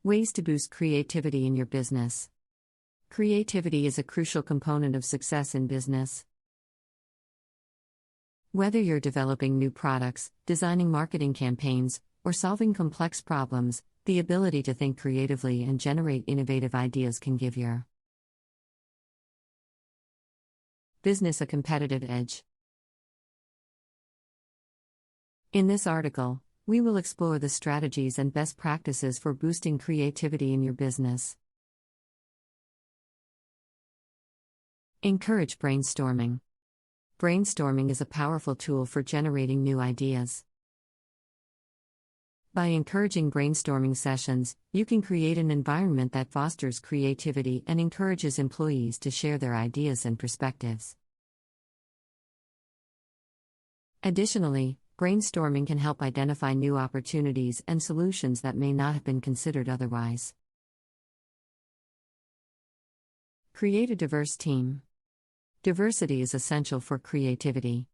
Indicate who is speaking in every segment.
Speaker 1: Ways to boost creativity in your business. Creativity is a crucial component of success in business. Whether you're developing new products, designing marketing campaigns, or solving complex problems, the ability to think creatively and generate innovative ideas can give your business a competitive edge. In this article, we will explore the strategies and best practices for boosting creativity in your business. Encourage brainstorming. Brainstorming is a powerful tool for generating new ideas. By encouraging brainstorming sessions, you can create an environment that fosters creativity and encourages employees to share their ideas and perspectives. Additionally, brainstorming can help identify new opportunities and solutions that may not have been considered otherwise. Create a diverse team. Diversity is essential for creativity.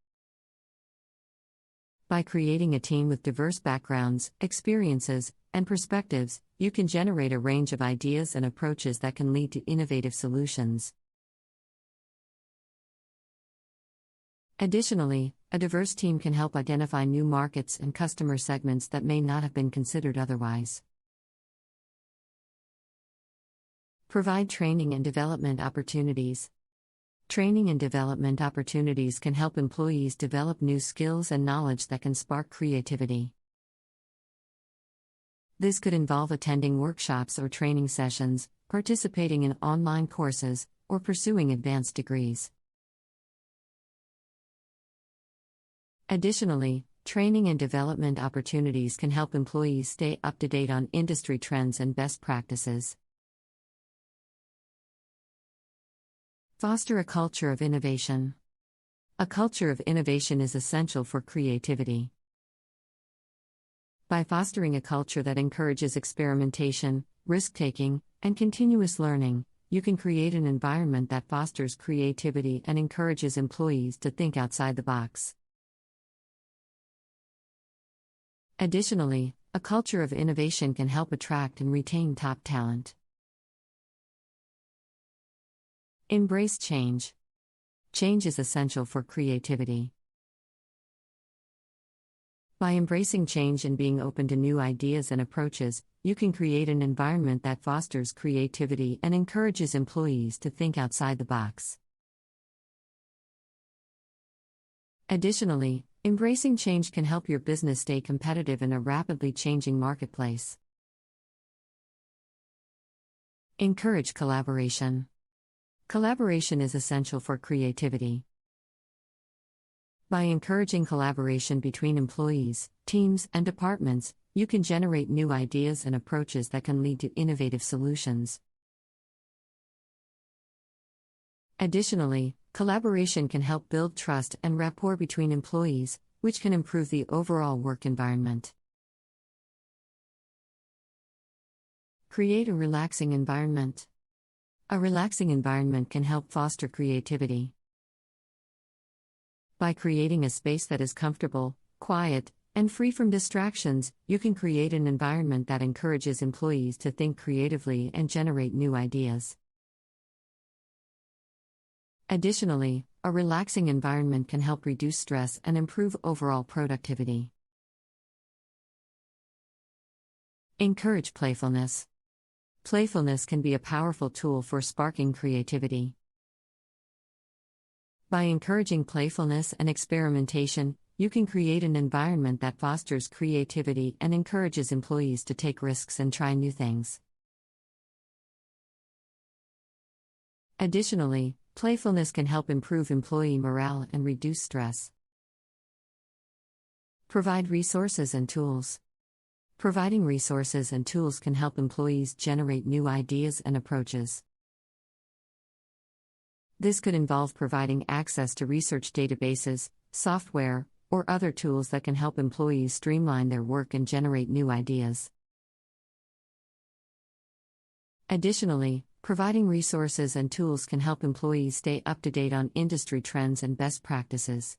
Speaker 1: By creating a team with diverse backgrounds, experiences, and perspectives, you can generate a range of ideas and approaches that can lead to innovative solutions. Additionally, a diverse team can help identify new markets and customer segments that may not have been considered otherwise. Provide training and development opportunities. Training and development opportunities can help employees develop new skills and knowledge that can spark creativity. This could involve attending workshops or training sessions, participating in online courses, or pursuing advanced degrees. Additionally, training and development opportunities can help employees stay up to date on industry trends and best practices. Foster a culture of innovation. A culture of innovation is essential for creativity. By fostering a culture that encourages experimentation, risk-taking, and continuous learning, you can create an environment that fosters creativity and encourages employees to think outside the box. Additionally, a culture of innovation can help attract and retain top talent. Embrace change. Change is essential for creativity. By embracing change and being open to new ideas and approaches, you can create an environment that fosters creativity and encourages employees to think outside the box. Additionally, embracing change can help your business stay competitive in a rapidly changing marketplace. Encourage collaboration. Collaboration is essential for creativity. By encouraging collaboration between employees, teams, and departments, you can generate new ideas and approaches that can lead to innovative solutions. Additionally, collaboration can help build trust and rapport between employees, which can improve the overall work environment. Create a relaxing environment. A relaxing environment can help foster creativity. By creating a space that is comfortable, quiet, and free from distractions, you can create an environment that encourages employees to think creatively and generate new ideas. Additionally, a relaxing environment can help reduce stress and improve overall productivity. Encourage playfulness. Playfulness can be a powerful tool for sparking creativity. By encouraging playfulness and experimentation, you can create an environment that fosters creativity and encourages employees to take risks and try new things. Additionally, playfulness can help improve employee morale and reduce stress. Provide resources and tools. Providing resources and tools can help employees generate new ideas and approaches. This could involve providing access to research databases, software, or other tools that can help employees streamline their work and generate new ideas. Additionally, providing resources and tools can help employees stay up to date on industry trends and best practices.